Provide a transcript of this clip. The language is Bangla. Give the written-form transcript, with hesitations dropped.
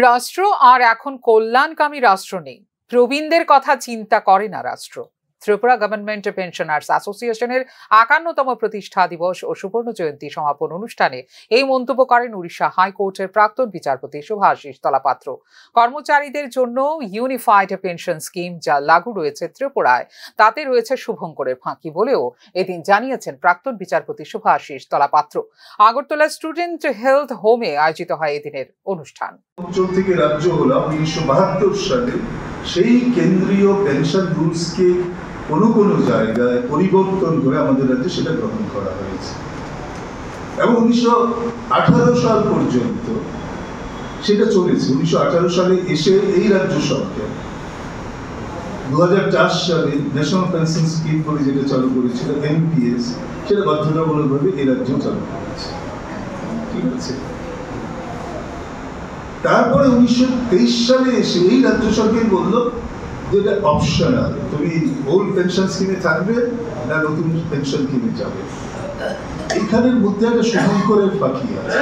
রাষ্ট্র আর এখন কল্যাণকামী রাষ্ট্র নেই, প্রবীণদের কথা চিন্তা করে না রাষ্ট্র। ত্রিপুরা গভর্নমেন্ট পেনশনার্স অ্যাসোসিয়েশনের ৫১তম প্রতিষ্ঠা দিবস ও সুবর্ণ জয়ন্তী সমাপন অনুষ্ঠানে এই মন্তব্য করেন উড়িষ্যা হাইকোর্টের প্রাক্তন বিচারপতি শুভাশিস তলাপাত্র। কর্মচারীদের জন্য ইউনিফাইড পেনশন স্কিম যা লাগু রয়েছে ত্রিপুরায়, তাতে রয়েছে শুভঙ্করের ফাঁকি বলেও এদিন জানিয়েছেন প্রাক্তন বিচারপতি শুভাশিস তলাপাত্র। আগরতলা স্টুডেন্ট হেলথ হোমে আয়োজিত হয় এদিনের অনুষ্ঠান। অঞ্চল থেকে রাজ্য হলো ১৯৭২ সালে সেই কেন্দ্রীয় পেনশন রুলসকে কোনো জায়গায় পরিবর্তন করে আমাদের রাজ্যে সেটা গ্রহণ করা হয়েছে এবং ১৯১৮ সাল পর্যন্ত সেটা চলেছে। ১৯১৮ সালে এসে এই রাজ্য সরকার ২০০৪ সালে ন্যাশনাল পেনশন স্কিম বলে যেটা চালু করেছিল এনপিএস, সেটা বাধ্যতামূলকভাবে এই রাজ্যেও চালু করেছে। ঠিক আছে, তারপরে ১৯২৩ সালে এসে এই রাজ্য সরকার বলল যে এটা অপশনাল, তুমি ওল্ড পেনশন স্কিমে থাকবে না নতুন পেনশন স্কিমে যাবে। এইখানের মধ্যে একটা শুভঙ্করের ফাঁকি আছে।